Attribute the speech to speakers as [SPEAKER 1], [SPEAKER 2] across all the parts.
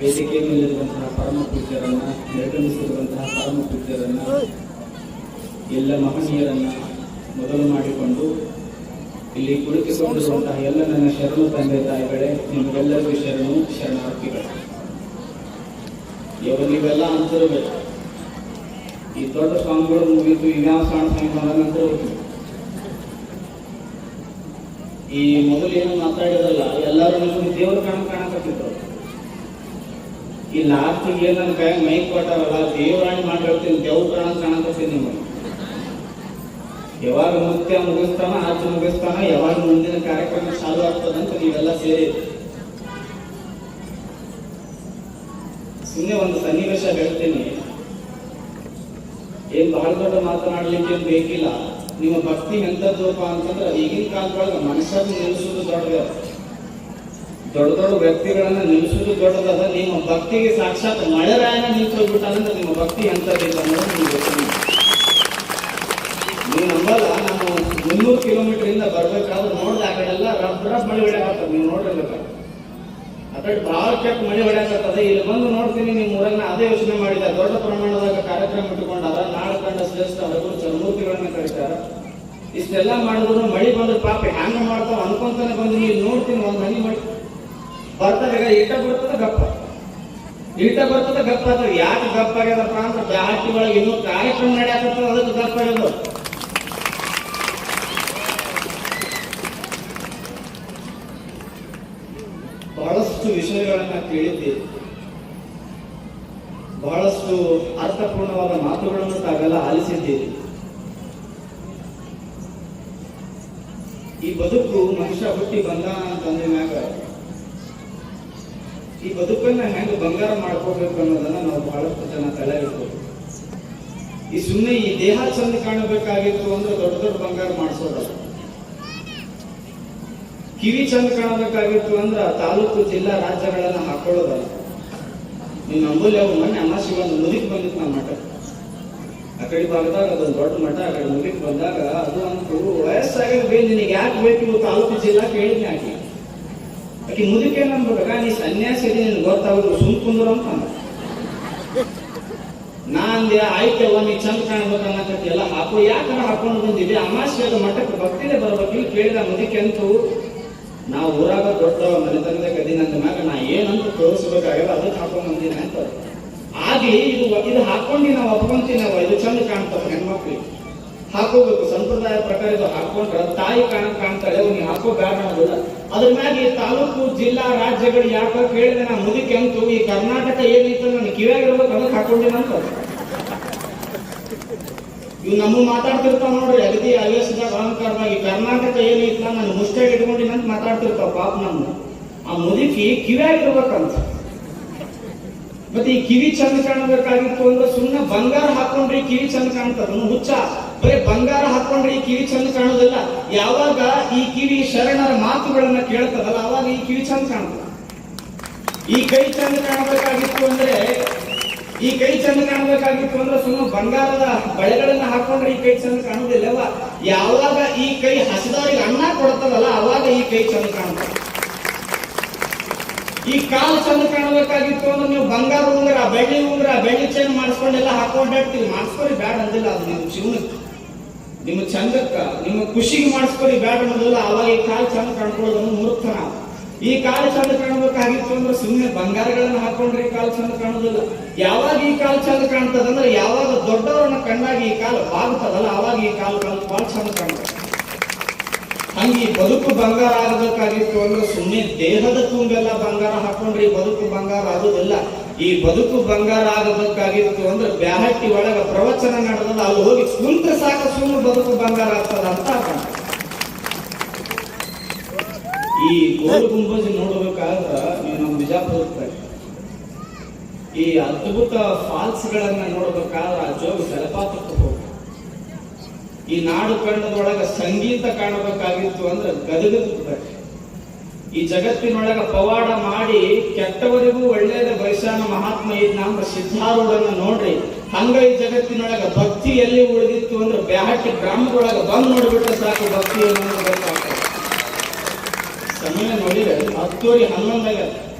[SPEAKER 1] ವೇದಿಕೆ ಮೇಲಿರುವಂತಹ ಪರಮ ಪೂಜ್ಯರನ್ನ, ನಿರ್ಗಮಿಸಿರುವಂತಹ ಪರಮ ಪೂಜ್ಯರನ್ನ, ಎಲ್ಲ ಮಹನೀಯರನ್ನ ಮೊದಲು ಮಾಡಿಕೊಂಡು ಇಲ್ಲಿ ಕುಳಿತುಕೊಂಡಿರುವಂತಹ ಎಲ್ಲ ನನ್ನ ಶರಣು ತಂದೆ ತಾಯಿಗಳೇ, ನಿಮಗೆಲ್ಲರಿಗೂ ಶರಣಾರ್ಥಿಗಳು. ನೀವೆಲ್ಲ ಅಂತಿರಬೇಕು, ಈ ದೊಡ್ಡ ಸ್ವಾಮಿಗಳು ಮುಗಿತು, ಇನ್ಯಾವ ಸ್ವಾಮಿ ನಂತರ ಈ ಮೊದಲು ಏನು ಮಾತಾಡಿದ್ರಲ್ಲ, ಎಲ್ಲರೂ ನಿಮಗೆ ದೇವ್ರ ಕಾಣಕತ್ತಿದ್ರು. ಈ ಲಾಸ್ಟಿಗೆ ಏನನ್ನ ಕೈ ಮೈಕ್ ಕೊಟ್ಟಾರಲ್ಲ, ದೇವರಾಣಿ ಮಾತಾಡ್ತೀನಿ, ದೇವ್ರ ಕಾಣಕತ್ತೀನಿ ನಿಮಗೆ. ಯಾವಾಗ ನೃತ್ಯ ಮುಗಿಸ್ತಾನ, ಆಚೆ ಮುಗಿಸ್ತಾನ, ಯಾವಾಗ ಮುಂದಿನ ಕಾರ್ಯಕ್ರಮ ಚಾಲು ಆಗ್ತದಂತ ನೀವೆಲ್ಲ ಸೇರಿ ಸುಮ್ಮನೆ ಒಂದು ಸನ್ನಿವೇಶ ಹೇಳ್ತೀನಿ. ಏನ್ ಬಹಳ ದೊಡ್ಡ ಮಾತನಾಡ್ಲಿಕ್ಕೆ ಏನ್ ಬೇಕಿಲ್ಲ. ನಿಮ್ಮ ಭಕ್ತಿ ಎಂತದ್ದಪ್ಪ ಅಂತಂದ್ರೆ, ಈಗಿನ ಕಾಲದೊಳಗೆ ಮನುಷ್ಯರನ್ನ ನಿಲ್ಲಿಸುವುದು ದೊಡ್ಡದ, ದೊಡ್ಡ ದೊಡ್ಡ ವ್ಯಕ್ತಿಗಳನ್ನ ನಿಲ್ಲಿಸುವುದು ದೊಡ್ಡದದ. ನಿಮ್ಮ ಭಕ್ತಿಗೆ ಸಾಕ್ಷಾತ್ ಮಳೆರಾಯನ ನಿಲ್ಸೋಗ್ಬಿಟ್ಟಂದ್ರೆ ನಿಮ್ಮ ಭಕ್ತಿ ಎಂತದಿಲ್ಲ ಅನ್ನೋದು ನೀವು ಗೊತ್ತಿಲ್ಲ. ನೀವು ನಂಬಲ್ಲ, ನಾನು 300 ಕಿಲೋಮೀಟರ್ ಇಂದ ಬರ್ಬೇಕಾದ್ರೆ ನೋಡ್ದೆ, ಆ ಕಡೆ ಎಲ್ಲ ರಬ್ ಮಳೆ ಹೊಡ್ಯಾಕತ್ತದ. ನೀವು ನೋಡಿರ್ಬೇಕಾದ್ರೆ ಆ ಕಡೆ ಬಹಳ ಕೆಟ್ಟ ಮಳೆ ಹೊಡ್ಯಾಕತ್ತದ. ಇಲ್ಲಿ ಬಂದು ನೋಡ್ತೀನಿ, ನಿಮ್ಮ ಊರನ್ನ ಅದೇ ಯೋಚನೆ ಮಾಡಿದ. ದೊಡ್ಡ ಪ್ರಮಾಣದಾಗ ಕಾರ್ಯಕ್ರಮ ಇಟ್ಟುಕೊಂಡಾರ, ನಾಡ ಕಂಡ ಶ್ರೇಷ್ಠ ರಘು ಚರಮೂರ್ತಿಗಳನ್ನ ಕರೀತಾರ. ಇಷ್ಟೆಲ್ಲ ಮಾಡಿದ್ರು ಮಳಿ ಬಂದ್ರೆ ಪಾಪ ಹ್ಯಾಂಗ ಮಾಡ್ತಾವ ಅನ್ಕೊಂತಾನೆ ಬಂದು ನೀವು ನೋಡ್ತೀನಿ, ಒಂದ್ ಹನಿ ಮಾಡಿ ಬರ್ತಾಗ ಈಟ ಬರ್ತದ ಗಪ್ಪ, ಈಟ ಬರ್ತದ ಗಪ್ಪ ಅದ. ಯಾಕೆ ಗಪ್ಪ ಆಗ್ಯದಪ್ಪ ಅಂತ ಬ್ಯಾಟಿ ಒಳಗೆ ಇನ್ನೂ ಕಾರ್ಯಕ್ರಮ ನಡೆಯಾಕತ್ತದ, ಅದಕ್ಕೆ ಗಪ್ಪ ಆಗ್ಯದ. ಬಹಳಷ್ಟು ವಿಷಯಗಳನ್ನ ಕೇಳಿದ್ದೀರಿ, ಬಹಳಷ್ಟು ಅರ್ಥಪೂರ್ಣವಾದ ಮಾತುಗಳನ್ನು ತಾವೆಲ್ಲ ಆಲಿಸಿದ್ದೀರಿ. ಈ ಬದುಕು ಮನುಷ್ಯ ಹುಟ್ಟಿ ಬಂದ ಅಂತಂದ ಮ್ಯಾಗ ಈ ಬದುಕನ್ನ ಹೆಂಗ ಬಂಗಾರ ಮಾಡ್ಕೋಬೇಕು ಅನ್ನೋದನ್ನ ನಾವು ಬಹಳಷ್ಟು ಜನ ತಲೆ ಇರ್ಬೋದು. ಈ ಸುಮ್ಮನೆ ಈ ದೇಹ ಚಂದ ಕಾಣಬೇಕಾಗಿತ್ತು ಅಂದ್ರೆ ದೊಡ್ಡ ದೊಡ್ಡ ಬಂಗಾರ ಮಾಡಿಸೋದಲ್ಲ. ಕಿವಿ ಚಂದ ಕಾಣಬೇಕಾಗಿತ್ತು ಅಂದ್ರ ತಾಲೂಕು ಜಿಲ್ಲಾ ರಾಜ್ಯಗಳನ್ನ ಹಾಕೊಳ್ಳೋದಲ್ಲ. ನೀವು ನಂಬಲ್ಲಿ ಅವ್ರು ಮೊನ್ನೆ ಅಮಾಸಿ ಒಂದು ಮುದಿಕ್ ಬಂದಿತ್ತು ನಮ್ಮ ಮಠ. ಆ ಕಡೆ ಭಾಗದಾಗ ಅದೊಂದು ದೊಡ್ಡ ಮಠ, ಆ ಕಡೆ ಮುದಿಕ್ ಬಂದಾಗ ಅದು ಅಂತೂ ವಯಸ್ಸಾಗಿ ನಿನಗೆ ಯಾಕೆ ಬೇಕು ತಾಲೂಕು ಜಿಲ್ಲಾ ಕೇಳಿದ್ನಿ. ಆಕೆ ಮುದಿಕೆ ನಂಬಾಗ ನೀ ಸನ್ಯಾಸಿ ನಿನ್ಗೆ ಗೊತ್ತಾಗೋದು ಸುಮ್ ಕುಂದ್ರು ಅಂತ ನಾ ಅಂದೆ. ಆಯ್ತವ ನೀ ಚಂದ ಕಾಣ್ಬೇಕು ಅನ್ನಕತ್ತಿಯಲ್ಲ, ಹಾಕೋ. ಯಾಕಂದ್ರೆ ಹಾಕೊಂಡು ಬಂದಿದ್ದೆ ಅಮಾಸ್ಯದ ಮಠಕ್ಕೆ ಭಕ್ತಿನೇ ಬರ್ಬೇಕು. ಇಲ್ಲಿ ಕೇಳಿದ ಮುದಿಕೆ ಅಂತೂ ನಾವು ಊರಾಗ ದೊಡ್ಡ ಮನೆತನದ ಗದಿನ ಅಂದ ಮ್ಯಾಗ ನಾ ಏನಂತ ತೋರಿಸ್ಬೇಕಾಗ್ಯದ, ಅದಕ್ಕೆ ಹಾಕೊಂಡ್ ಬಂದಿನ ಅಂತ. ಆಗ್ಲಿ ಇದು ಹಾಕೊಂಡಿ ನಾವು ಒಪ್ಕೊಂತೀವಿ, ನಾವು ಇದು ಚಂದ ಕಾಣ್ತಾವ ಹೆಣ್ಮಕ್ಳಿಗೆ ಹಾಕೋಬೇಕು. ಸಂಪ್ರದಾಯ ಪ್ರಕಾರ ಇದು ಹಾಕೊಂಡ್ರ ತಾಯಿ ಕಾಣ್ತಾಳೆ, ನೀ ಹಾಕೋ ಬೇಡ ಅನ್ನೋದಿಲ್ಲ. ಅದ್ರ ಮ್ಯಾಗ ಈ ತಾಲೂಕು ಜಿಲ್ಲಾ ರಾಜ್ಯಗಳು ಯಾಕ ಕೇಳಿದೆ ನಾ ಮುದಿಕೆ ಅಂತೂ ಈ ಕರ್ನಾಟಕ ಏನಿತ್ತು ನನ್ನ ಕಿವ್ಯಾಗಿರ್ಬೇಕು, ಅದಕ್ಕೆ ಹಾಕೊಂಡಿನ ಅಂತ. ಇವು ನಮ್ಮ ಮಾತಾಡ್ತಿರ್ತಾವ ನೋಡ್ರಿ, ಅಗದಿ ಅವೇಶದಾಗ ಅಹಂಕಾರದಾಗ. ಈ ಕರ್ನಾಟಕ ಏನೈತ ನಾನು ಮುಷ್ಟಿಯಾಗಿ ಇಟ್ಕೊಂಡಿನ ಅಂತ ಮಾತಾಡ್ತಿರ್ತಾವ ಪಾಪ. ನಮ್ಮ ಆ ಮುದುಕಿ ಕಿವ್ಯಾಗಿರ್ಬೇಕಂತ. ಮತ್ತೆ ಈ ಕಿವಿ ಚಂದ ಕಾಣಬೇಕಾಗಿತ್ತು ಅಂದ್ರೆ ಸುಮ್ಮನೆ ಬಂಗಾರ ಹಾಕೊಂಡ್ರಿ ಕಿವಿ ಚಂದ ಕಾಣ್ತದ, ಹುಚ್ಚ. ಬರೀ ಬಂಗಾರ ಹಾಕೊಂಡ್ರಿ ಈ ಕಿವಿ ಚಂದ ಕಾಣೋದಿಲ್ಲ. ಯಾವಾಗ ಈ ಕಿವಿ ಶರಣರ ಮಾತುಗಳನ್ನ ಕೇಳ್ತದಲ್ಲ, ಅವಾಗ ಈ ಕಿವಿ ಚಂದ ಕಾಣ್ತದ. ಈ ಕೈ ಚಂದ ಕಾಣಬೇಕಾಗಿತ್ತು ಅಂದ್ರೆ ಸುಮ್ಮನೆ ಬಂಗಾರದ ಬಳೆಗಳನ್ನ ಹಾಕೊಂಡ್ರೆ ಈ ಕೈ ಚಂದ ಕಾಣುದಿಲ್ಲವ. ಯಾವಾಗ ಈ ಕೈ ಹಸಿದವರಿಗೆ ಅನ್ನ ಕೊಡ್ತದಲ್ಲ, ಅವಾಗ ಈ ಕೈ ಚಂದ ಕಾಣ್ತದೆ. ಈ ಕಾಲು ಚಂದ ಕಾಣಬೇಕಾಗಿತ್ತು ಅಂದ್ರೆ ನೀವು ಬಂಗಾರ ಉಂಗ್ರ, ಬೆಳ್ಳಿ ಚೈನ್ ಮಾಡಿಸ್ಕೊಂಡೆಲ್ಲ ಹಾಕೊಂಡಾಡ್ತೀವಿ. ಮಾಡಿಸ್ಕೊರಿ ಬ್ಯಾಡ ಅಂದಿಲ್ಲ, ಅದು ನಿಮ್ಮ ಜೀವನಕ್ಕೆ, ನಿಮ್ಮ ಚಂದಕ್ಕ, ನಿಮ್ಮ ಖುಷಿಗೆ ಮಾಡಿಸ್ಕೊರಿ ಬ್ಯಾಡ ಅನ್ನೋದಿಲ್ಲ. ಅವಾಗ ಈ ಕಾಲು ಚಂದ ಕಾಣ್ಕೊಳ್ಳೋದನ್ನು ಮೂರ್ಖನ. ಈ ಕಾಲು ಚಂದ ಕಾಣಬೇಕಾಗಿತ್ತು ಅಂದ್ರೆ ಸುಮ್ಮನೆ ಬಂಗಾರಗಳನ್ನ ಹಾಕೊಂಡ್ರೆ ಈ ಕಾಲು ಚಂದ ಕಾಣೋದಿಲ್ಲ. ಯಾವಾಗ ಈ ಕಾಲು ಚಂದ ಕಾಣ್ತದಂದ್ರೆ ಯಾವಾಗ ದೊಡ್ಡವರನ್ನ ಕಂಡಾಗ ಈ ಕಾಲು ಬಾಗುತ್ತದಲ್ಲ, ಅವಾಗ ಈ ಕಾಲು ಬಹಳ ಚಂದ ಕಾಣ್ತದೆ. ಹಂಗೆ ಈ ಬದುಕು ಬಂಗಾರ ಆಗಬೇಕಾಗಿತ್ತು ಅಂದ್ರೆ ಸುಮ್ಮನೆ ದೇಹದ ತುಂಬೆಲ್ಲ ಬಂಗಾರ ಹಾಕೊಂಡ್ರೆ ಈ ಬದುಕು ಬಂಗಾರ ಆಗೋದಿಲ್ಲ. ಈ ಬದುಕು ಬಂಗಾರ ಆಗಬೇಕಾಗಿತ್ತು ಅಂದ್ರೆ ಬ್ಯಾಹಟ್ಟಿ ಒಳಗ ಪ್ರವಚನ ನಡೆದ ಅಲ್ಲಿ ಹೋಗಿ ಕುಂತ ಸಾಕ ಸುಮ್ಮನೆ ಬದುಕು ಬಂಗಾರ ಆಗ್ತದ ಅಂತ. ಈ ಗೋಲ್ ಗುಂಬಜ್ ನೋಡ್ಬೇಕಾದ್ರ ನೀವು ನಮ್ಮ ಬಿಜಾಪುರ ಈ ಅದ್ಭುತ ಫಾಲ್ಸ್ ಗಳನ್ನ ನೋಡ್ಬೇಕಾದ್ರೆ ಆ ಜೋಗ ಜಲಪಾತಕ್ಕೆ ಹೋಗಿ ಈ ನಾಡು ಕಂಡದೊಳಗ ಸಂಗೀತ ಕಾಣಬೇಕಾಗಿತ್ತು ಅಂದ್ರೆ ಗದಗದ. ಈ ಜಗತ್ತಿನೊಳಗ ಪವಾಡ ಮಾಡಿ ಕೆಟ್ಟವರಿಗೂ ಒಳ್ಳೆಯದ ಬಯಸಾನ ಮಹಾತ್ಮ ಇದ್ನ ಅಂದ್ರೆ ಸಿದ್ಧಾರೂಢನ್ನ ನೋಡ್ರಿ. ಹಂಗ ಈ ಜಗತ್ತಿನೊಳಗ ಭಕ್ತಿ ಎಲ್ಲಿ ಉಳಿದಿತ್ತು ಅಂದ್ರೆ ಬ್ಯಾಹಟ್ಟಿ ಗ್ರಾಮದೊಳಗ ಬಂದ್ ನೋಡ್ಬಿಟ್ರೆ ಸಾಕು ಭಕ್ತಿ ಅನ್ನೋದು ಗೊತ್ತಾಗ್ತದೆ. ಸಮಯ ನೋಡಿದ್ರೆ 10:11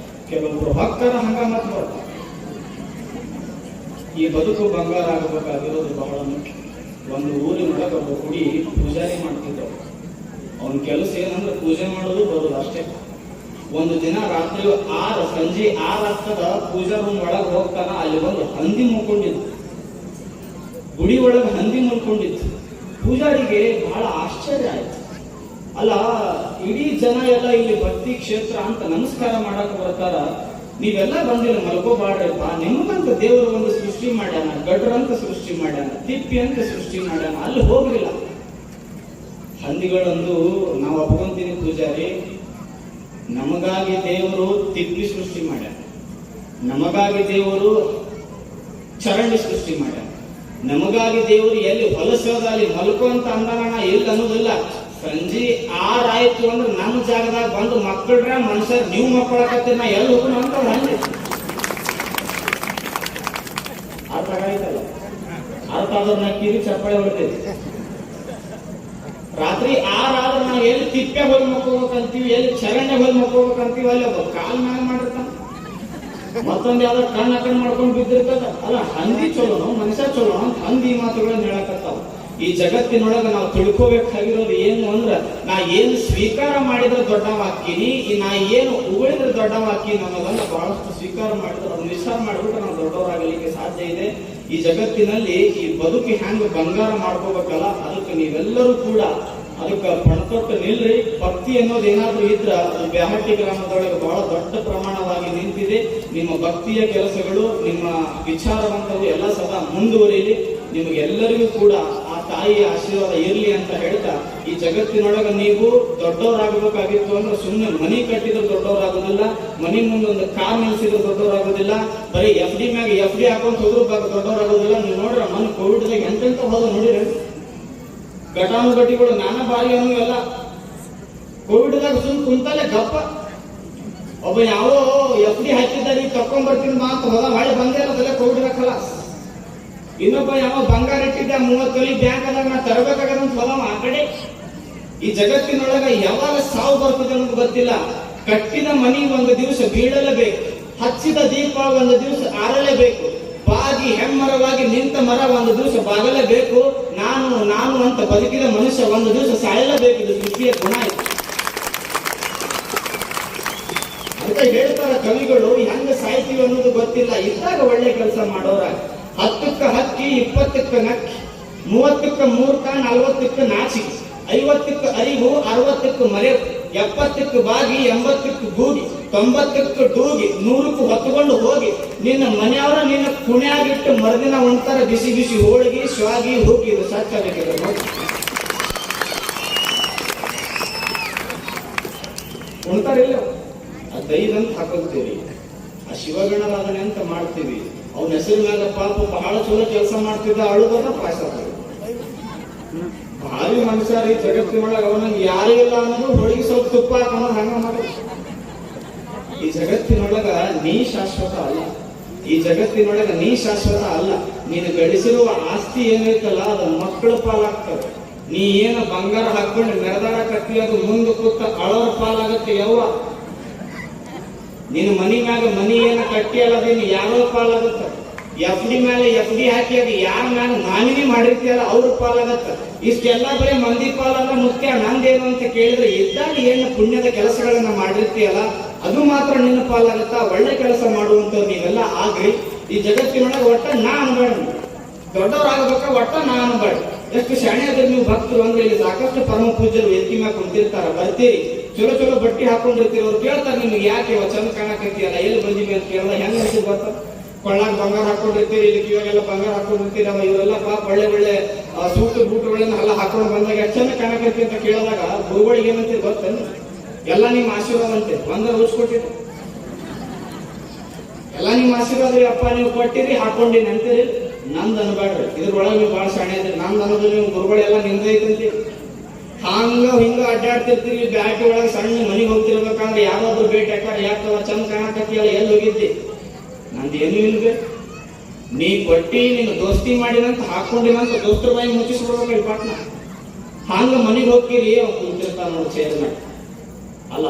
[SPEAKER 1] ಕೆಲವೊಬ್ರು ಹೊಕ್ಕರ ಹಂಗ ಮತ್ ಬರ್ತಾರೆ. ಈ ಬದುಕು ಬಂಗಾರ ಆಗಬೇಕಾಗಿರೋದು ಬಹಳ ಮುಖ್ಯ. ಒಂದು ಊರಿನೊಳಗೆ ಒಬ್ಬ ಹುಡಿ ಪೂಜಾರಿ ಮಾಡ್ತಿದ್ದವು. ಅವನ ಕೆಲಸ ಏನಂದ್ರೆ ಪೂಜೆ ಮಾಡೋದು ಬರೋದು ಅಷ್ಟೇ. ಒಂದು ದಿನ ರಾತ್ರಿ ಸಂಜೆ 6 ಆಗ್ತದ ಪೂಜಾ ರೂಮ್ ಒಳಗೆ ಹೋಗ್ತಾನ. ಅಲ್ಲಿ ಒಂದು ಹಂದಿ ಮುಳ್ಕೊಂಡಿದ್ದು, ಗುಡಿ ಒಳಗೆ ಹಂದಿ ಮುಳ್ಕೊಂಡಿತ್ತು. ಪೂಜಾರಿಗೆ ಬಹಳ ಆಶ್ಚರ್ಯ ಆಯ್ತು. ಅಲ್ಲ, ಇಡೀ ಜನ ಎಲ್ಲ ಇಲ್ಲಿ ಭಕ್ತಿ ಕ್ಷೇತ್ರ ಅಂತ ನಮಸ್ಕಾರ ಮಾಡಕ್ ಬರ್ತಾರ, ನೀವೆಲ್ಲ ಬಂದಿಲ್ಲ ಮಲ್ಕೋಬಾಡ್ರಪ್ಪ, ನಿಮಗಂತ ದೇವರು ಒಂದು ಸೃಷ್ಟಿ ಮಾಡ್ಯಾನ, ಗಡ್ರಂತ ಸೃಷ್ಟಿ ಮಾಡ್ಯಾನ, ತಿಪ್ಪಿ ಅಂತ ಸೃಷ್ಟಿ ಮಾಡ್ಯಾನ, ಅಲ್ಲಿ ಹೋಗ್ಲಿಲ್ಲ. ಹಂದಿಗಳಂದು ನಾವು ಒಪ್ಕೊಂತೀನಿ ಪೂಜಾರಿ, ನಮಗಾಗಿ ದೇವರು ತಿಪ್ಪಿ ಸೃಷ್ಟಿ ಮಾಡ್ಯಾನ, ನಮಗಾಗಿ ದೇವರು ಚರಂಡಿ ಸೃಷ್ಟಿ ಮಾಡ್ಯಾನ, ನಮಗಾಗಿ ದೇವರು ಎಲ್ಲಿ ಹೊಲಸೋದ ಅಲ್ಲಿ ಮಲ್ಕೋ ಅಂತ ಅಂದಾನ ಎಲ್ಲಿ ಅನ್ನೋದಿಲ್ಲ. ಸಂಜೆ 6 ಆಯ್ತು ಅಂದ್ರೆ ನಮ್ಮ ಜಾಗದಾಗ ಬಂದು ಮಕ್ಕಳ್ರ ಮನುಷ್ಯರ್ ನೀವು ಮಕ್ಕಳಾಕತ್ತೀರಿ, ನಾ ಎಲ್ಲಿ ಹೋಗೋಣ ಅಂತ ಹಂಗೆ ಅರ್ಥ ಆಯ್ತಲ್ಲ. ಅರ್ಥ ಆದ್ರೆ ನಾ ಕಿರಿ ಚಪ್ಪಾಳೆ ಹೊಡ್ತೇವೆ. ರಾತ್ರಿ 6 ಆದ್ರೆ ನಾವು ಎಲ್ಲಿ ತಿಪ್ಪೆ ಹೋಗಿ ಮಕ್ಕೋಬೇಕಂತೀವಿ, ಎಲ್ಲಿ ಚರಂಡೆ ಹೋಗಿ ಮಕ್ಕೋಬೇಕಂತೀವಿ, ಅಲ್ಲಿ ಒಬ್ಬ ಕಾಲ್ ಮ್ಯಾಗ ಮಾಡಿರ್ತಾನ, ಮತ್ತೊಂದು ಯಾವ್ದಾರ ಕಣ್ಣು ಕಣ್ಣು ಮಾಡ್ಕೊಂಡು ಬಿದ್ದಿರ್ತದ. ಅಲ್ಲ, ಹಂದಿ ಚಲೋನು ಮನುಷ್ಯ ಚಲೋ ಅಂತ ಹಂದಿ ಮಾತುಗಳನ್ನ ಹೇಳಕತ್ತಾವ. ಈ ಜಗತ್ತಿನೊಳಗ ನಾವು ತಿಳ್ಕೋಬೇಕಾಗಿರೋದು ಏನು ಅಂದ್ರ, ನಾ ಏನು ಸ್ವೀಕಾರ ಮಾಡಿದ್ರೆ ದೊಡ್ಡವಾಗ್ತೀನಿ, ನಾ ಏನು ಉಗಳಿದ್ರೆ ದೊಡ್ಡವಾಗ್ತೀನಿ ಅನ್ನೋದನ್ನ ಬಹಳಷ್ಟು ಸ್ವೀಕಾರ ಮಾಡಿದ್ರೆ ಅದು ನಿಸ್ಸಾರ ಮಾಡಿಬಿಟ್ರೆ ನಾವು ದೊಡ್ಡವರಾಗಲಿಕ್ಕೆ ಸಾಧ್ಯ ಇದೆ. ಈ ಜಗತ್ತಿನಲ್ಲಿ ಈ ಬದುಕಿ ಹ್ಯಾಂಗ ಬಂಗಾರ ಮಾಡ್ಕೋಬೇಕಲ್ಲ, ಅದಕ್ಕೆ ನೀವೆಲ್ಲರೂ ಕೂಡ ಅದಕ್ಕೆ ಪಣತೊಟ್ಟು ನಿಲ್ರಿ. ಭಕ್ತಿ ಅನ್ನೋದು ಏನಾದ್ರೂ ಇದ್ರ ಅದು ಬ್ಯಾಹಟ್ಟಿ ಗ್ರಾಮದೊಳಗೆ ಬಹಳ ದೊಡ್ಡ ಪ್ರಮಾಣವಾಗಿ ನಿಂತಿದೆ. ನಿಮ್ಮ ಭಕ್ತಿಯ ಕೆಲಸಗಳು, ನಿಮ್ಮ ವಿಚಾರವಂತವು ಎಲ್ಲ ಸದಾ ಮುಂದುವರಿಯಲಿ. ನಿಮಗೆಲ್ಲರಿಗೂ ಕೂಡ ಆ ತಾಯಿಯ ಆಶೀರ್ವಾದ ಇರಲಿ ಅಂತ ಹೇಳ್ತಾ, ಈ ಜಗತ್ತಿನೊಳಗ ನೀವು ದೊಡ್ಡವರಾಗಬೇಕಾಗಿತ್ತು ಅಂದ್ರೆ ಸುಮ್ಮನೆ ಮನಿ ಕಟ್ಟಿದ್ರೆ ದೊಡ್ಡವರಾಗೋದಿಲ್ಲ, ಮನಿ ಮುಂದೊಂದು ಕಾರ್ ನಿಲ್ಸಿದ್ರೆ ದೊಡ್ಡವರಾಗೋದಿಲ್ಲ, ಬರೀ FD ಮ್ಯಾಗ FD ಹಾಕೊಂಡ್ ಹೋದ್ರು ದೊಡ್ಡವರಾಗೋದಿಲ್ಲ. ನೀವು ನೋಡ್ರ ಮನೆ ಕೋವಿಡ್ದಾಗ ಎಂತೆಂತ ಹೋದ ನೋಡಿರಿ, ಘಟಾನುಘಟಿಗಳು ನಾನಾ ಬಾರಿ ಅನ್ನೋ ಎಲ್ಲ ಕೋವಿಡ್ದಾಗ ಸುಮ್ ಕುಂತಲ್ಲೇ ಗಪ್ಪ. ಒಬ್ಬ ಯಾವ FD ಹಾಕಿದ್ದಾರೆ ತಕೊಂಡ್ ಬರ್ತೀನಿ ಬಾ ಅಂತ ಹೋದ, ಹೊಳೆ ಬಂದೇ ಇರೋದಲ್ಲ ಕೋವಿಡ್ ಹಾಕಲ್ಲ. ಇನ್ನೊಬ್ಬ ಯಾವ ಬಂಗಾರ ಇಟ್ಟಿದ್ದ 30 ತೊಲಿ ಬ್ಯಾಂಕ್ ಅದಾಗ ನಾ ತರಬೇಕಾಗದಂತ ಹೋದವ ಆ ಕಡೆ. ಈ ಜಗತ್ತಿನೊಳಗ ಯಾವಾಗ ಸಾವು ಬರ್ತದೆ ಅನ್ನೋದು ಗೊತ್ತಿಲ್ಲ. ಕಟ್ಟಿದ ಮನಿ ಒಂದು ದಿವಸ ಬೀಳಲೇಬೇಕು, ಹಚ್ಚಿದ ದೀಪ ಒಂದು ದಿವಸ ಆರಲೇಬೇಕು, ಬಾಗಿ ಹೆಮ್ಮರವಾಗಿ ನಿಂತ ಮರ ಒಂದು ದಿವಸ ಬಾಗಲೇಬೇಕು, ನಾನು ಅಂತ ಬದುಕಿದ ಮನುಷ್ಯ ಒಂದು ದಿವಸ ಸಾಯಲೇಬೇಕು. ಇದು ಸೃಷ್ಟಿಯ ಗುಣ ಇದೆ ಅಂತ ಹೇಳ್ತಾರ ಕವಿಗಳು. ಹೆಂಗ ಸಾಯ್ತೀವಿ ಅನ್ನೋದು ಗೊತ್ತಿಲ್ಲ. ಇದ್ದಾಗ ಒಳ್ಳೆ ಕೆಲಸ ಮಾಡೋರ 10ಕ್ಕೆ ಹಕ್ಕಿ, 20ಕ್ಕೆ ನಕ್ಕಿ, 30ಕ್ಕೆ ಮೂರ್ಖ, 40ಕ್ಕೆ ನಾಚಿಕೆ, 50ಕ್ಕೆ ಅರಿವು, 60ಕ್ಕೆ ಮರೆವು, 70ಕ್ಕೆ ಬಾಗಿ, 80ಕ್ಕೆ ಗೂಗಿ, 90ಕ್ಕೆ ಡೂಗಿ, 100ಕ್ಕೆ ಹೊತ್ಕೊಂಡು ಹೋಗಿ ನಿನ್ನ ಮನೆಯವರ ನಿನ್ನ ಕುಣ್ಯಾಗಿಟ್ಟು ಮರುದಿನ ಉಣ್ತಾರ ಬಿಸಿ ಬಿಸಿ ಹೋಳಿಗೆ, ಶ್ವಾಗಿ, ಹೋಗಿ. ಇದು ಸತ್ಯ ಬೇಕಿದೆ ನೋಡಿ. ಉಣ್ತಾರಿಲ್ಲ, ಆ ದೈದಂತ ಹಾಕೋತೀವಿ, ಆ ಶಿವಗಣರಾಧನೆ ಅಂತ ಮಾಡ್ತೀವಿ. ಅವನ ಹೆಸರು ಮ್ಯಾಗ ಪಾಪ ಬಹಳ ಚಲೋ ಕೆಲಸ ಮಾಡ್ತಿದ್ದ, ಅಳುದನ್ನ ಪಾಸ ಭಾರಿ ಮನುಷ್ಯ ರೀ ಜಗತ್ತಿನೊಳಗೆ. ಅವನಂಗೆ ಯಾರಿಗಿಲ್ಲ ಅನ್ನೋದು ಹೋಳಿಗೆ ಸ್ವಲ್ಪ ತುಪ್ಪ ಹಾಕೋದು ಹಂಗ ಮಾಡಿ. ಈ ಜಗತ್ತಿನೊಳಗ ನೀ ಶಾಶ್ವತ ಅಲ್ಲ, ಈ ಜಗತ್ತಿನೊಳಗ ನೀ ಶಾಶ್ವತ ಅಲ್ಲ. ನೀನು ಗಳಿಸಿರುವ ಆಸ್ತಿ ಏನೈತಲ್ಲ ಅದು ಮಕ್ಕಳ ಪಾಲಾಗ್ತದೆ. ನೀ ಏನು ಬಂಗಾರ ಹಾಕೊಂಡು ಮೆರೆದಾಡಕತ್ತಿ ಅದು ಮುಂದೆ ಕೂತ ಅಳೋರ ಪಾಲಾಗತ್ತೆ. ಯವ್ವ, ನೀನು ಮನಿ ಮ್ಯಾಗ ಮನಿ ಏನ ಕಟ್ಟಿ ಅಲ್ಲದೇನು ಯಾರೋ ಪಾಲಾಗತ್ತ. FD ಮೇಲೆ FD ಹಾಕಿ ಅದು ಯಾರ ಮ್ಯಾಗ ನಾಮಿನಿ ಮಾಡಿರ್ತೀಯಲ್ಲ ಅವ್ರ ಪಾಲಾಗತ್ತ. ಇಷ್ಟೆಲ್ಲ ಬರೀ ಮಂದಿ ಪಾಲಲ್ಲ ಮುಖ್ಯ. ನಂದೇನು ಅಂತ ಕೇಳಿದ್ರೆ, ಇದ್ದಾಗ ಏನು ಪುಣ್ಯದ ಕೆಲಸಗಳನ್ನ ಮಾಡಿರ್ತೀಯಲ್ಲ ಅದು ಮಾತ್ರ ನಿನ್ನ ಪಾಲಾಗತ್ತ. ಒಳ್ಳೆ ಕೆಲಸ ಮಾಡುವಂತವ್ರು ನೀವೆಲ್ಲ ಆಗ್ರಿ. ಈ ಜಗತ್ತಿನೊಳಗೆ ಒಟ್ಟ ನಾ ಅನ್ಬೇಡ, ದೊಡ್ಡವರಾಗಬೇಕ ಒಟ್ಟ ನಾ ಅನ್ಬೇಡ. ಎಷ್ಟು ಶಾಣೆ ಅದ್ರ ನೀವು ಭಕ್ತರು ಅಂದ್ರೆ, ಇಲ್ಲಿ ಸಾಕಷ್ಟು ಪರಮ ಪೂಜ್ಯರು ವೇದಿಕೆ ಮ್ಯಾಗ ಕುಂತಿರ್ತಾರ, ಬರ್ತೀರಿ, ಚಲೋ ಚಲೋ ಬಟ್ಟೆ ಹಾಕೊಂಡಿರ್ತೀರಿ. ಅವ್ರು ಕೇಳ್ತಾರೆ ನಿಮ್ಗೆ ಯಾಕೆ ಚಂದ ಕಾಣಕತ್ತೀಯಲ್ಲ, ಎಲ್ಲಿ ಬಂದಿವಿ ಅಂತ ಕೇಳಿದ ಹೆಂಗ ಅನ್ಸಿ ಬರ್ತಾರ. ಕೊಳ್ಳಾಗ ಬಂಗಾರ ಹಾಕೊಂಡಿರ್ತೀರಿ, ಇಲ್ಲಿ ಕಿವಾಗೆಲ್ಲ ಬಂಗಾರ ಹಾಕೊಂಡಿರ್ತೀರಿ. ಇವರೆಲ್ಲ ಪಾಪ ಒಳ್ಳೆ ಒಳ್ಳೆ ಸೂಟು ಬೂಟುಗಳನ್ನ ಎಲ್ಲ ಹಾಕೊಂಡು ಬಂದಾಗ ಎಷ್ಟು ಚಂದ ಕಾಣಕತ್ತಿ ಅಂತ ಕೇಳಿದಾಗ ಗುರುಗಳಿಗೆ ಏನಂತೀರಿ ಗೊತ್ತೇನು? ಎಲ್ಲ ನಿಮ್ಮ ಆಶೀರ್ವಾದ ಅಂತೆ. ಬಂದ ಉಳಿಸ್ಕೊಟ್ಟಿರಿ, ಎಲ್ಲ ನಿಮ್ಮ ಆಶೀರ್ವಾದ ರೀ ಅಪ್ಪ, ನೀವು ಕೊಟ್ಟಿರಿ ಹಾಕೊಂಡಿನಿ ಅಂತೀರಿ. ನಂದ್ ಅನ್ಬೇಡ್ರಿ, ಇದ್ರೊಳಗೆ ನೀವು ಬಹಳ ಶಾಣೆ ಇದ್ರಿ. ನಂದ್ ಅನ್ನೋದು ನೀವು ಗುರುಗಳೆಲ್ಲ ನಿಂದೈತಂತಿ. ಹಿಂಗ ಅಡ್ಡಾಡ್ತಿರ್ತೀರಿ, ಬ್ಯಾಟಿ ಒಳಗೆ ಸಣ್ಣ ಮನೆಗೆ ಹೋಗ್ತಿರ್ಬೇಕಂದ್ರೆ ಯಾರಾದ್ರೂ ಭೇಟಿ ಹಾಕಾರ, ಯಾಕವ ಚಂದ ಕಾಣಕತ್ತಿಯಲ್ಲ, ಎಲ್ಲಿ ಹೋಗಿದ್ದಿ? ನಂದೇನು ಇಲ್ವೇ, ನೀ ಕೊಟ್ಟಿ ನೀನು ದೋಸ್ತಿ ಮಾಡಿನಂತ ಹಾಕೊಂಡಿನಂತ ದೋಸ್ತರ ಬಾಯಿ ಮುಚ್ಚಿಸ್ಬಿಡ್ಬೇಕು ಇಲ್ಲಿ ಪಾಟ್ನ. ಹಂಗ ಮನೆಗೆ ಹೋಗ್ತೀರಿ, ಅವ್ನು ಕುಂತಿರ್ತಾನ ನೋಡಿ ಚೇರ್ ಮಾಡಿ. ಅಲ್ಲ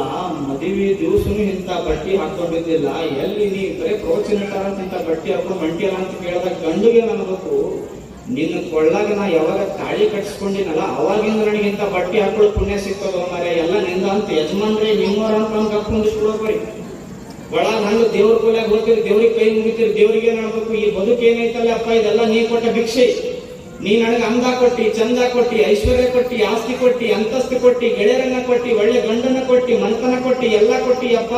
[SPEAKER 1] ಮದುವೆ ದಿವಸನು ಇಂಥ ಬಟ್ಟೆ ಹಾಕೊಂಡಿದ್ದಿಲ್ಲ, ಎಲ್ಲಿ ನೀ ಬರೀ ಪ್ರವಚನಕಾರ ಅಂತ ಇಂಥ ಬಟ್ಟೆ ಹಾಕೊಂಡು ಮಂಟಿಯಲ್ಲ ಅಂತ ಕೇಳಿದಾಗ ಗಂಡುಗೆ ಅನ್ಬೇಕು, ನಿನ್ನ ಕೊಳ್ಳಾಗ ನಾ ಯಾವಾಗ ತಾಳಿ ಕಟ್ಸ್ಕೊಂಡಿನಲ್ಲ ಅವಾಗಿಂದ ನನಗೆ ಇಂಥ ಬಟ್ಟೆ ಹಾಕೊಳ್ಳೋ ಪುಣ್ಯ ಸಿಗ್ತದ ಮರೆ, ಎಲ್ಲ ನಿಂದ ಅಂತ ಯಜಮಾನ್ರೆ ನಿಮ್ಮವ್ರ ಅಂತ ನಮ್ಗೆ ಹಾಕೊಂಡಿಸ್ಬಿಡೋರಿ. ಒಳಗ ಹಂಗ ದೇವ್ರ ಕೊಲೆಯಾಗ ಹೋಗ್ತೀರಿ, ದೇವ್ರಿಗೆ ಕೈ ಮುಗಿತೀರಿ, ದೇವ್ರಿಗೆ ಏನ್ ಹೇಳ್ಬೇಕು, ಈ ಬದುಕು ಏನೈತಲ್ಲ ಅಪ್ಪ ಇದೆಲ್ಲ ನೀ ಕೊಟ್ಟ ಭಿಕ್ಷೆ, ನೀ ನನಗೆ ಅಂದ ಕೊಟ್ಟಿ, ಚಂದ ಕೊಟ್ಟಿ, ಐಶ್ವರ್ಯ ಕೊಟ್ಟಿ, ಆಸ್ತಿ ಕೊಟ್ಟಿ, ಅಂತಸ್ತು ಕೊಟ್ಟಿ, ಗೆಳೆಯರನ್ನ ಕೊಟ್ಟಿ, ಒಳ್ಳೆ ಗಂಡನ ಕೊಟ್ಟಿ, ಮನತನ ಕೊಟ್ಟಿ, ಎಲ್ಲ ಕೊಟ್ಟಿ ಅಪ್ಪ,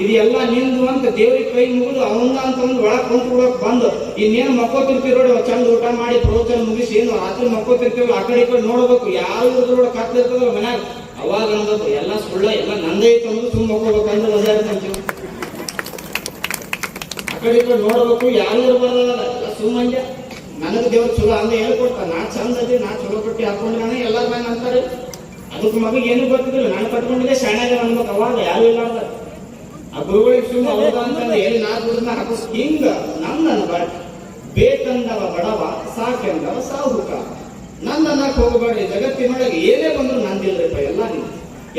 [SPEAKER 1] ಇದು ಎಲ್ಲ ನಿಂದು ಅಂತ ದೇವ್ರಿಗೆ ಕೈ ಮುಗಿದು ಅವಂದ ಅಂತ ಒಂದು ಒಳಗ್ ಕುಂತು ಬಿಡೋಕ್ ಬಂದು ಇನ್ನೇನು ಮಕ್ಕೋತಿರ್ತೀವಿ ನೋಡಿ, ಚಂದ ಊಟ ಮಾಡಿ ಪ್ರವಚನ ಮುಗಿಸಿ ಏನು ರಾತ್ರಿ ಮಕ್ಕೋತಿರ್ತೀವಿ, ಆ ಕಡೆ ಈ ಕಡೆ ನೋಡ್ಬೇಕು, ಯಾವ ಇದ್ರೊಳಗೆ ಕತ್ತಿರ್ತದಲ್ಲ ಮನ್ಯಾಗ, ಅವಾಗ ಅನ್ಬೇಕು ಎಲ್ಲ ಸುಳ್ಳ, ಎಲ್ಲ ನಂದೈತೆ ಅನ್ನೋದು ಸುಮ್ಮ ಮಕ್ಕೋಬೇಕಂದ್ರೆ ಒದ್ದಾಡ್ತಂತೀವಿ. ಆ ಕಡೆ ಈ ಕಡೆ ನೋಡ್ಬೇಕು, ಯಾರು ಇರ್ಬಾರ್ದಲ್ಲ, ಎಲ್ಲ ಸುಮ್ಮಂಜ ನನಗೆ ದೇವ್ರು ಚಲೋ ಅಂದ ಹೇಳ್ಕೊಡ್ತಾನ, ನಾ ಚಂದ ಅದಿ, ನಾ ಚಲೋ ಪಟ್ಟಿ ಹಾಕೊಂಡ್ರೆ ಎಲ್ಲಾರ ಮೇಲೆ ಅಂತಾರೆ. ಅದಕ್ಕೆ ಮಗ ಏನು ಗೊತ್ತಿದ್ದಿಲ್ಲ, ನಾನು ಕಟ್ಕೊಂಡಿದ್ದೆ ಶಾಣ್ಯಾಗ ಅನ್ಬೇಕು, ಅವಾಗ ಯಾರು ಇಲ್ಲಾರ್ದ ಆ ಗುರುಗಳಿಗೆ ಸುಮ್ಮ ಹೌದ ಅಂತಂದ್ರೆ ಎಲ್ಲಿ ನಾ ದುಡ್ಡನ್ನ ಹಾಕೋಸ್ ಹಿಂಗ ನನ್ನ ಬೇಕಂದವ ಬಡವ ಸಾಕೆಂದವ ಸಾಹುಕ, ನಂದನ್ನಕ್ ಹೋಗಬೇಡಿ, ಜಗತ್ತಿನೊಳಗೆ ಏನೇ ಬಂದ್ರು ನಂದಿಲ್ರಿಪ್ಪ,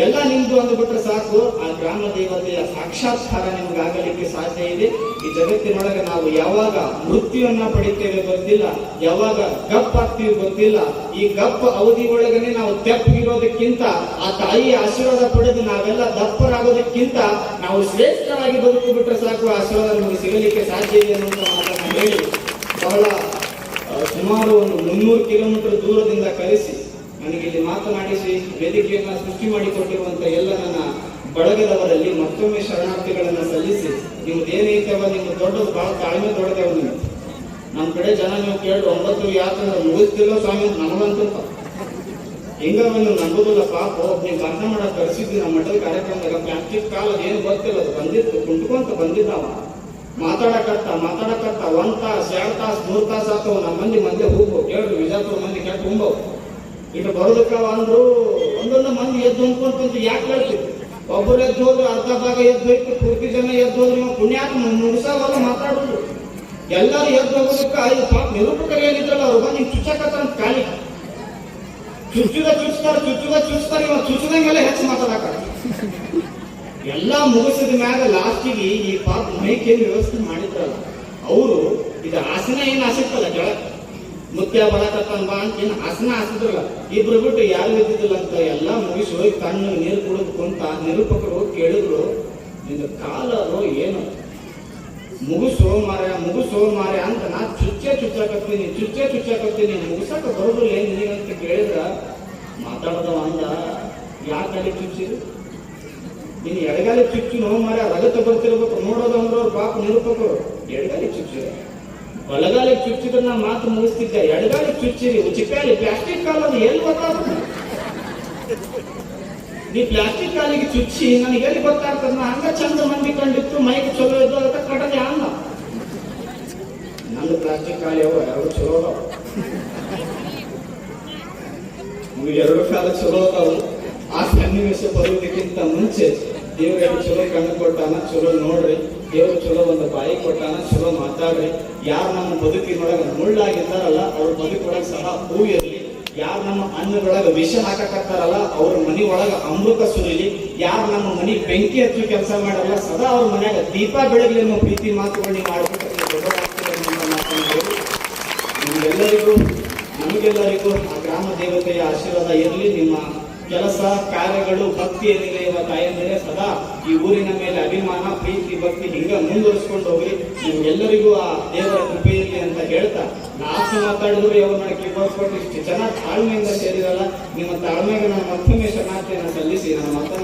[SPEAKER 1] ಎಲ್ಲ ನಿಮ್ದು ಅಂದ್ಬಿಟ್ರೆ ಸಾಕು, ಆ ಗ್ರಾಮ ದೇವತೆಯ ಸಾಕ್ಷಾತ್ಕಾರ ನಿಮ್ಗೆ ಆಗಲಿಕ್ಕೆ ಸಾಧ್ಯ ಇದೆ. ಈ ಜಗತ್ತಿನೊಳಗೆ ನಾವು ಯಾವಾಗ ಮೃತ್ಯುವನ್ನ ಪಡಿತೇವೆ ಗೊತ್ತಿಲ್ಲ, ಯಾವಾಗ ಗಪ್ ಆಗ್ತೀವಿ ಗೊತ್ತಿಲ್ಲ. ಈ ಗಪ್ ಅವಧಿ ಒಳಗನೆ ನಾವು ತೆಪ್ಪಗಿರೋದಕ್ಕಿಂತ, ಆ ತಾಯಿಯ ಆಶೀರ್ವಾದ ಪಡೆದು ನಾವೆಲ್ಲ ದಪ್ಪರಾಗೋದಕ್ಕಿಂತ ನಾವು ಶ್ರೇಷ್ಠರಾಗಿ ಬದುಕು ಬಿಟ್ರೆ ಸಾಕು, ಆಶೀರ್ವಾದ ನಮಗೆ ಸಿಗಲಿಕ್ಕೆ ಸಾಧ್ಯ ಇದೆ ಅನ್ನುವಂತ ಮಾತನ್ನ ಹೇಳಿ, ಬಹಳ ಸುಮಾರು ಒಂದು 300 ಕಿಲೋಮೀಟರ್ ದೂರದಿಂದ ಕರೆಸಿ ನನಗೆ ಇಲ್ಲಿ ಮಾತನಾಡಿಸಿ ವೇದಿಕೆಯನ್ನ ಸೃಷ್ಟಿ ಮಾಡಿಕೊಟ್ಟಿರುವಂತ ಎಲ್ಲ ನನ್ನ ಬಳಗದವರಲ್ಲಿ ಮತ್ತೊಮ್ಮೆ ಶರಣಾರ್ಥಿಗಳನ್ನ ಸಲ್ಲಿಸಿ, ನಿಮ್ದೇನೈತವ ನಿಮ್ಮ ದೊಡ್ಡದು ಬಹಳ ತಾಳ್ಮೆ ದೊಡ್ಡದೇವ. ನೀವು ನಮ್ಮ ಕಡೆ ಜನ ನೀವು ಕೇಳಿ 9 ಯಾಕಂದ್ರೆ ಮುಗಿಸ್ತಿಲ್ಲ ಸ್ವಾಮಿ ನಮಗಂತ ಹಿಂಗ ಒಂದು ನಂಬುದಿಲ್ಲ ಪಾಪ, ನೀವು ಬಂಧ ಮಾಡಕ್ ಕರೆಸಿದ್ವಿ ನಮ್ಮ ಮಠದ ಕಾರ್ಯಕ್ರಮದಾಗ. ಪ್ಲಾಸ್ಟಿಕ್ ಕಾಲದ ಏನು ಗೊತ್ತಿಲ್ಲ, ಅದು ಬಂದಿತ್ತು ಕುಂಟ್ಕೊಂತ ಬಂದಿದ್ದಾವ, ಮಾತಾಡಕತ್ತ 1 ತಾಸು 2 ತಾಸು 3 ತಾಸು ಆಗ್ತಾವ. ನಮ್ಮ ಮಂದಿ ಹೋಗ್ಬೋದು ಕೇಳ್ರಿ, ವಿಜಾಪುರ ಮಂದಿ ಕೆಟ್ಟ ಹೋಗ್ಬೋದು ಇಟ್ಟು ಬರೋದಕ್ಕವ ಅಂದ್ರು. ಒಂದೊಂದು ಮಂದಿ ಎದ್ದು ಅನ್ಕೊಂತ ಯಾಕೆ ಹೇಳ್ತೀವಿ, ಒಬ್ಬರು ಎದ್ದು ಹೋದ್ರು ಅರ್ಧ ಭಾಗ ಎದ್ದು ಹೋಯ್ತು, ಪೂರ್ತಿ ಜನ ಎದ್ದು ಹೋದ್ರು, ನೀವು ಪುಣ್ಯಾಕ ಮುಗಿಸಾವಲ್ಲ ಮಾತಾಡೋದು. ಎಲ್ಲರೂ ಎದ್ದು ಹೋಗೋದಕ್ಕೆ ಐದು ಪಾಪ ನಿರೂಪಕರು ಏನಿದ್ರಲ್ಲ ಅವ್ರು ಬಂದು ಹಿಂಗೆ ಚುಚ್ಚಕತ್ತಾರ ಖಾಲಿ ಚುಚ್ತಾರೆ ಇವಾಗ ಚುಚ್ಚದಂಗೆಲ್ಲ ಹೆಚ್ಚು ಮಾತಾಡಕ. ಎಲ್ಲಾ ಮುಗಿಸಿದ ಮ್ಯಾಗ ಲಾಸ್ಟಿಗೆ ಈ ಪಾಪ ಮೈಕೇನು ವ್ಯವಸ್ಥೆ ಮಾಡಿದ್ರಲ್ಲ ಅವರು, ಇದು ಆಸನ ಏನು ಆಸಿತ್ತಲ್ಲ ಕೆಳಗೆ ಮುತ್ಯ ಬರಕತ್ತನ್ ಬಾ ಅಂತ ಏನು ಆಸನ ಹಾಸಿದ್ರಲ್ಲ, ಇಬ್ರು ಬಿಟ್ಟು ಯಾರು ಇದ್ದಿದ್ದಿಲ್ಲ ಅಂತ ಎಲ್ಲ ಮುಗಿಸಿ ಹೋಗಿ ಕಣ್ಣು ನೀರು ಕುಡಿದು ಕುಂತ ನಿರೂಪಕರು ಹೋಗಿ ಕೇಳಿದ್ರು, ನಿಂದು ಕಾಲರು ಏನು ಮುಗಿಸೋ ಮಾರ್ಯ ಅಂತ ನಾ ಚುಚ್ಚಾಕತ್ತೀನಿ ಮುಗಿಸಕ ಬರೋದಿಲ್ಲ ಏನ್ ನಿನಗಂತ ಕೇಳಿದ್ರ ಮಾತಾಡದವ ಅಂದ, ಯಾಕೆ ಅಲ್ಲಿ ಚುಚ್ಚಿರು, ನೀನು ಎಡಗಾಲಿ ಚುಚ್ಚಿ ನೋವು ಮಾರ್ಯ ರಗತ ಬರ್ತಿರ್ಬೇಕು ನೋಡೋದು ಅಂದ್ರೆ ಅವ್ರು ಪಾಪ ನಿರೂಪಕರು ಎಡಗಾಲಿ ಚುಚ್ಚಿರ, ಬಲಗಾಲಿಗೆ ಚುಚ್ಚಿದ್ರೆ ನಾ ಮಾತು ಮುಗಿಸ್ತಿದ್ದೆ, ಎಡಗಾಲಿಗೆ ಚುಚ್ಚಿರಿ ಉಚಿಕಾಲಿ ಪ್ಲಾಸ್ಟಿಕ್ ಕಾಲದು ಎಲ್ಲಿ ಗೊತ್ತಾಗ್ತದೆ, ನೀ ಪ್ಲಾಸ್ಟಿಕ್ ಕಾಲಿಗೆ ಚುಚ್ಚಿ ನನಗೆ ಎಲ್ಲಿ ಗೊತ್ತಾಗ್ತದ, ನಾ ಹಂಗ ಚಂದ ಮಂದಿ ಕಂಡಿತ್ತು ಮೈಕ್ ಚಲೋ ಇದ್ದು ಅದಕ್ಕೆ ಕಟ್ಟದೆ ಅನ್ನ ನಂದು ಪ್ಲಾಸ್ಟಿಕ್ ಕಾಲಿ ಅವ 2 ಚಲೋ ಅದಾವ, 2 ಕಾಲ ಚಲೋ ಅದಾವು. ಆ ಸನ್ನಿವೇಶ ಬರುವುದಕ್ಕಿಂತ ಮುಂಚೆ ದೇವ್ರ ಚಲೋ ಕಣ್ಣು ಕೊಟ್ಟಾನ, ಚಲೋ ನೋಡ್ರಿ, ದೇವ್ರು ಚಲೋ ಒಂದು ಬಾಯಿ ಕೊಟ್ಟಾನ, ಚಲೋ ಮಾತಾಡ್ರಿ. ಯಾರು ನಮ್ಮ ಬದುಕಿನೊಳಗೆ ಮುಳ್ಳಾಗಿದ್ದಾರಲ್ಲ ಅವ್ರ ಬದುಕೊಳಗೆ ಸಹ ಹೂ ಇರಲಿ, ಯಾರು ನಮ್ಮ ಅನ್ನದೊಳಗೆ ವಿಷ ಹಾಕಕತ್ತಾರಲ್ಲ ಅವ್ರ ಮನಿ ಒಳಗ ಅಮೃತ ಸುರಿಲಿ, ಯಾರು ನಮ್ಮ ಮನಿ ಬೆಂಕಿ ಹಚ್ಚು ಕೆಲಸ ಮಾಡಲ್ಲ ಸದಾ ಅವ್ರ ಮನ್ಯಾಗ ದೀಪ ಬೆಳಗ್ಲಿ ಅನ್ನೋ ಪ್ರೀತಿ ಮಾತುಗಳು ನೀವು ಮಾಡ್ಬಿಟ್ಟು ನಮಗೆಲ್ಲರಿಗೂ ಆ ಗ್ರಾಮ ದೇವತೆಯ ಆಶೀರ್ವಾದ ಇರಲಿ. ನಿಮ್ಮ ಕೆಲಸ ಕಾರ್ಯಗಳು ಭಕ್ತಿ ಏನಿದೆಯುವ ತಾಯಂದಿರೇ ಸದಾ ಈ ಊರಿನ ಮೇಲೆ ಅಭಿಮಾನ ಪ್ರೀತಿ ಭಕ್ತಿ ಹಿಂಗ ಮುಂದುವರಿಸ್ಕೊಂಡು ಹೋಗ್ರಿ. ನಿಮ್ಗೆಲ್ಲರಿಗೂ ಆ ದೇವರ ಕೃಪೆ ಇರಲಿ ಅಂತ ಹೇಳ್ತಾ, ನಾಲ್ಕು ಮಾತಾಡಿದ್ರು ಯಾವ ಮಾಡಕ್ಕೆ ಕೊಟ್ಟು ಇಷ್ಟು ಜನ ತಾಳ್ಮೆಯಿಂದ ಸೇರಿರಲ್ಲ, ನಿಮ್ಮ ತಾಳ್ಮೆಗೆ ನಾನು ಮತ್ತೊಮ್ಮೆ ಶರಣಾರ್ಥಿಯನ್ನು ಸಲ್ಲಿಸಿ ನನ್ನ ಮಾತನ್ನು